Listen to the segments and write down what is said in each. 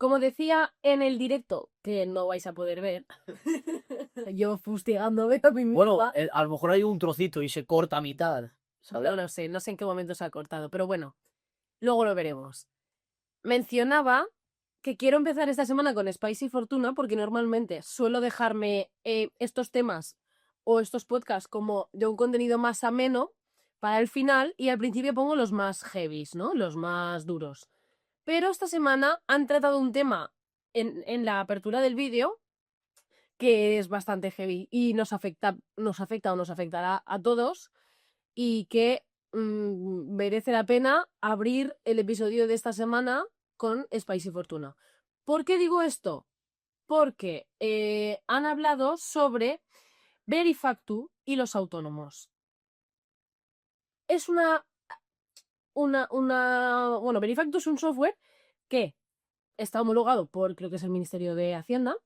Como decía en el directo, que no vais a poder ver, yo fustigándome a mí misma. Bueno, a lo mejor hay un trocito y se corta a mitad, ¿sabes? No lo sé, no sé en qué momento se ha cortado, pero bueno, luego lo veremos. Mencionaba que quiero empezar esta semana con Spicy Fortuna porque normalmente suelo dejarme estos temas o estos podcasts como de un contenido más ameno para el final y al principio pongo los más heavies, ¿no? Los más duros. Pero esta semana han tratado un tema en la apertura del vídeo que es bastante heavy y nos afecta o nos afectará a todos y que merece la pena abrir el episodio de esta semana con Spicy Fortuna. ¿Por qué digo esto? Porque han hablado sobre Verifactu y los autónomos. Es bueno, Verifactu es un software que está homologado por, creo que es el Ministerio de Hacienda,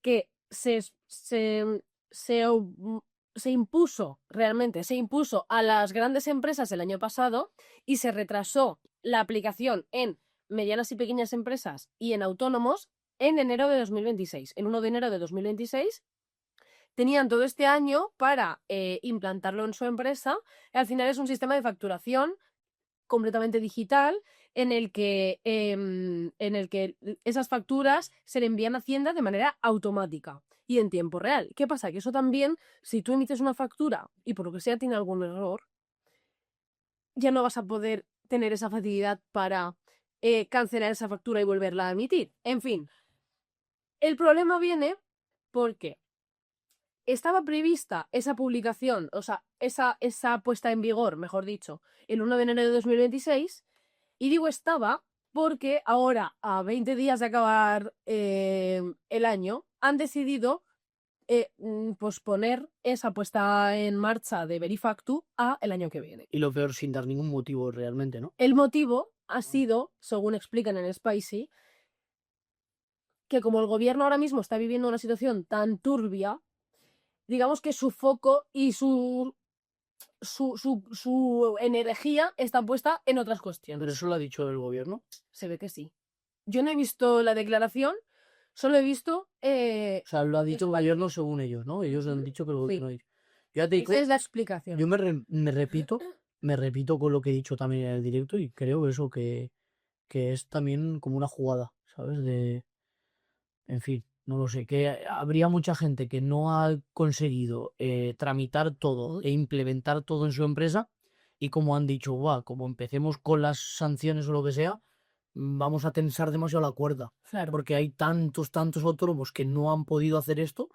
que se impuso a las grandes empresas el año pasado y se retrasó la aplicación en medianas y pequeñas empresas y en autónomos en enero de 2026. En 1 de enero de 2026 tenían todo este año para implantarlo en su empresa y al final es un sistema de facturación completamente digital en el que esas facturas se le envían a Hacienda de manera automática y en tiempo real. ¿Qué pasa? Que eso también, si tú emites una factura y por lo que sea tiene algún error, ya no vas a poder tener esa facilidad para cancelar esa factura y volverla a emitir. En fin, el problema viene porque estaba prevista esa publicación, o sea, esa puesta en vigor, mejor dicho, el 1 de enero de 2026. Y digo estaba porque ahora, a 20 días de acabar el año, han decidido posponer esa puesta en marcha de Verifactu a el año que viene. Y lo peor, sin dar ningún motivo realmente, ¿no? El motivo ha sido, según explican en Spicy, que como el gobierno ahora mismo está viviendo una situación tan turbia, digamos que su foco y su energía está puesta en otras cuestiones. Pero eso lo ha dicho el gobierno. Se ve que sí. Yo no he visto la declaración, solo he visto... O sea, lo ha dicho el gobierno según ellos, ¿no? Ellos han dicho que el gobierno ha dicho. Yo ya te digo, Esa es la explicación. yo me repito con lo que he dicho también en el directo y creo eso que es también como una jugada, ¿sabes? En fin, no lo sé, que habría mucha gente que no ha conseguido tramitar todo e implementar todo en su empresa y como han dicho, va, como empecemos con las sanciones o lo que sea, vamos a tensar demasiado la cuerda. Claro. Porque hay tantos autónomos que no han podido hacer esto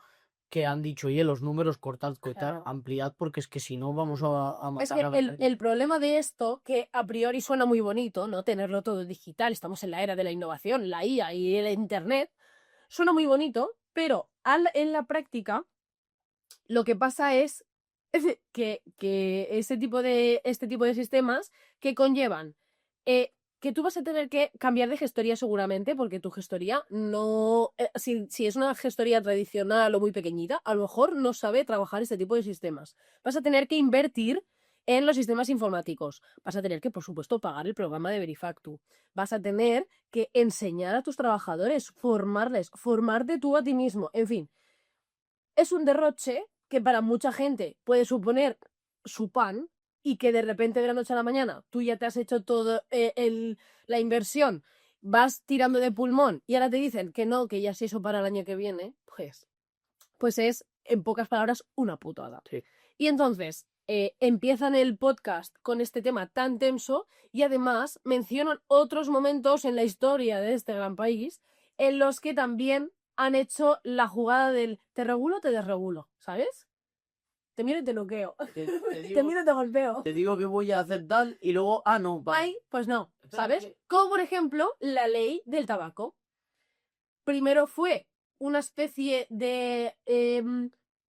que han dicho, oye, los números cortad, Claro. ampliad, porque es que si no vamos a Es matar que el problema de esto, que a priori suena muy bonito, ¿no? Tenerlo todo digital, estamos en la era de la innovación, la IA y el Internet, suena muy bonito, pero en la práctica lo que pasa es que este tipo de sistemas que conllevan que tú vas a tener que cambiar de gestoría seguramente, porque tu gestoría no... si es una gestoría tradicional o muy pequeñita, a lo mejor no sabe trabajar este tipo de sistemas. Vas a tener que invertir en los sistemas informáticos. Vas a tener que, por supuesto, pagar el programa de Verifactu. Vas a tener que enseñar a tus trabajadores, formarles, formarte tú a ti mismo. En fin, es un derroche que para mucha gente puede suponer su pan y que de repente de la noche a la mañana tú ya te has hecho todo la inversión, vas tirando de pulmón y ahora te dicen que no, que ya se hizo para el año que viene, pues es, en pocas palabras, una putada. Sí. Y entonces empiezan el podcast con este tema tan tenso y además mencionan otros momentos en la historia de este gran país en los que también han hecho la jugada del te regulo, te desregulo, ¿sabes? Te miro y te noqueo. Te miro y te golpeo. Te digo que voy a hacer tal y luego, no, vale. Ay, pues no, ¿sabes? Como por ejemplo la ley del tabaco. Primero fue una especie de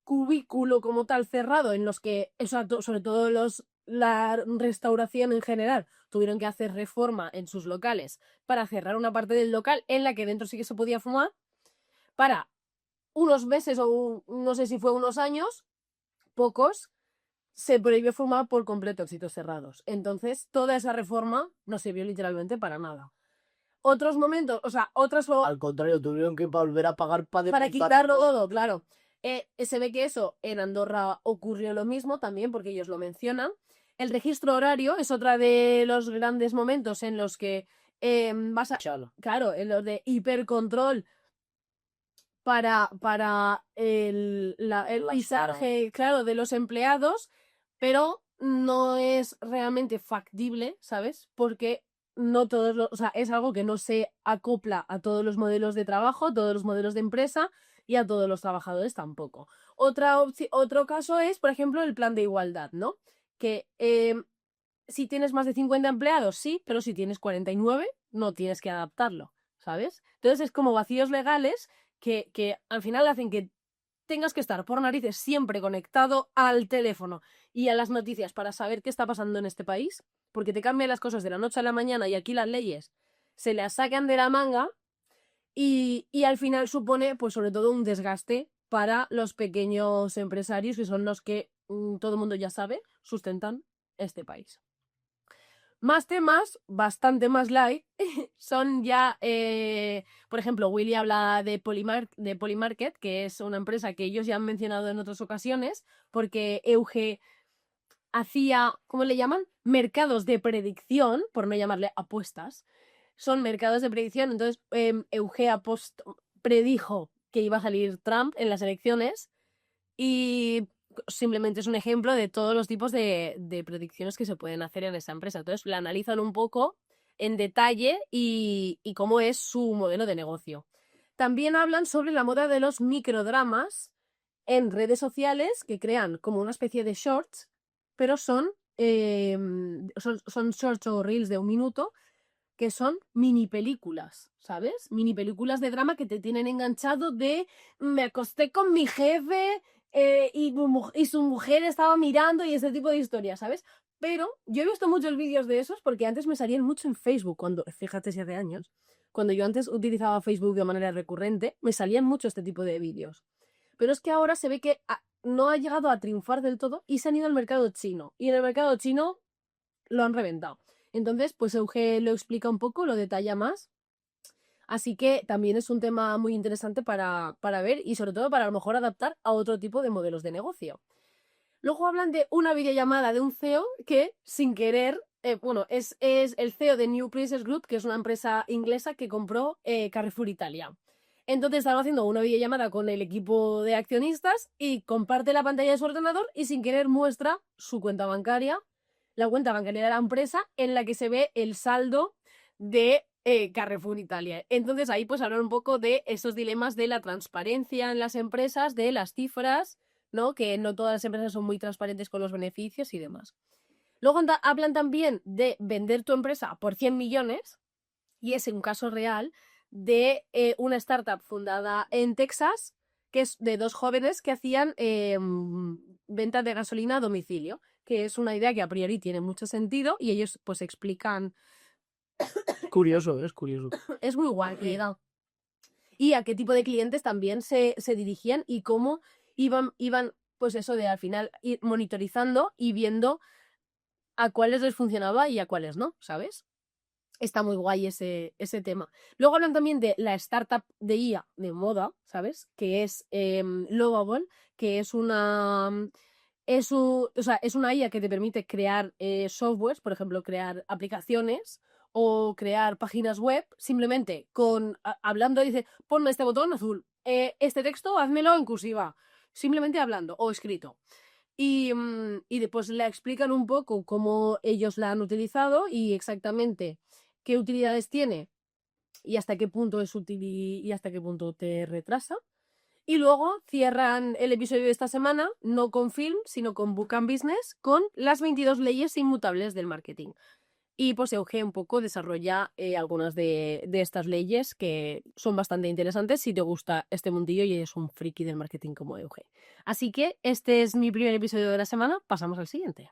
cubículo como tal cerrado en los que, sobre todo la restauración en general, tuvieron que hacer reforma en sus locales para cerrar una parte del local en la que dentro sí que se podía fumar, para unos meses o no sé si fue unos años, pocos, se prohibió fumar por completo en sitios cerrados. Entonces, toda esa reforma no sirvió literalmente para nada. Otros momentos, o sea, Al contrario, tuvieron que volver a pagar para quitarlo todo, claro. Se ve que eso en Andorra ocurrió lo mismo también, porque ellos lo mencionan. El registro horario es otra de los grandes momentos en los que vas a... Chala. Claro, en los de hipercontrol para el pisaje, claro, de los empleados, pero no es realmente factible, ¿sabes? Porque no todos o sea, es algo que no se acopla a todos los modelos de trabajo, todos los modelos de empresa y a todos los trabajadores tampoco. Otro caso es, por ejemplo, el plan de igualdad, ¿no? Que si tienes más de 50 empleados, sí, pero si tienes 49, no tienes que adaptarlo, ¿sabes? Entonces es como vacíos legales que al final hacen que tengas que estar por narices siempre conectado al teléfono y a las noticias para saber qué está pasando en este país, porque te cambian las cosas de la noche a la mañana y aquí las leyes se las sacan de la manga y al final supone, pues sobre todo, un desgaste para los pequeños empresarios, que son los que, todo el mundo ya sabe, sustentan este país. Más temas, bastante más light, son ya, por ejemplo, Willy habla de Polymarket, que es una empresa que ellos ya han mencionado en otras ocasiones, porque Euge hacía, ¿cómo le llaman? Mercados de predicción, por no llamarle apuestas. Son mercados de predicción, entonces Euge predijo que iba a salir Trump en las elecciones y simplemente es un ejemplo de todos los tipos de predicciones que se pueden hacer en esa empresa. Entonces la analizan un poco en detalle y cómo es su modelo de negocio. También hablan sobre la moda de los microdramas en redes sociales que crean como una especie de shorts, pero son shorts o reels de 1 minuto que son mini películas, ¿sabes? Mini películas de drama que te tienen enganchado de me acosté con mi jefe y su mujer estaba mirando y ese tipo de historias, ¿sabes? Pero yo he visto muchos vídeos de esos porque antes me salían mucho en Facebook, fíjate si hace años, cuando yo antes utilizaba Facebook de manera recurrente, me salían mucho este tipo de vídeos. Pero es que ahora se ve que no ha llegado a triunfar del todo y se han ido al mercado chino. Y en el mercado chino lo han reventado. Entonces, pues Euge lo explica un poco, lo detalla más. Así que también es un tema muy interesante para ver y sobre todo para a lo mejor adaptar a otro tipo de modelos de negocio. Luego hablan de una videollamada de un CEO que, sin querer, es el CEO de New Princess Group, que es una empresa inglesa que compró Carrefour Italia. Entonces estaba haciendo una videollamada con el equipo de accionistas y comparte la pantalla de su ordenador y sin querer muestra su cuenta bancaria, la cuenta bancaria de la empresa en la que se ve el saldo de Carrefour Italia. Entonces ahí pues hablar un poco de esos dilemas de la transparencia en las empresas, de las cifras, ¿no? Que no todas las empresas son muy transparentes con los beneficios y demás. Luego hablan también de vender tu empresa por 100 millones y es un caso real de una startup fundada en Texas que es de 2 jóvenes que hacían venta de gasolina a domicilio, que es una idea que a priori tiene mucho sentido y ellos pues explican. Curioso, es curioso. Es muy guay, y a qué tipo de clientes también se dirigían y cómo iban, pues eso de al final ir monitorizando y viendo a cuáles les funcionaba y a cuáles no, ¿sabes? Está muy guay ese tema. Luego hablan también de la startup de IA de moda, ¿sabes? Que es Lovable, que es una... Es una IA que te permite crear softwares, por ejemplo, crear aplicaciones o crear páginas web, simplemente hablando, dice, ponme este botón azul, este texto, házmelo en cursiva, simplemente hablando o escrito. Y después le explican un poco cómo ellos la han utilizado y exactamente qué utilidades tiene y hasta qué punto es útil y hasta qué punto te retrasa. Y luego cierran el episodio de esta semana, no con film, sino con Book and Business, con las 22 leyes inmutables del marketing. Y pues Euge un poco desarrolla algunas de estas leyes que son bastante interesantes si te gusta este mundillo y eres un friki del marketing como Euge. Así que este es mi primer episodio de la semana, pasamos al siguiente.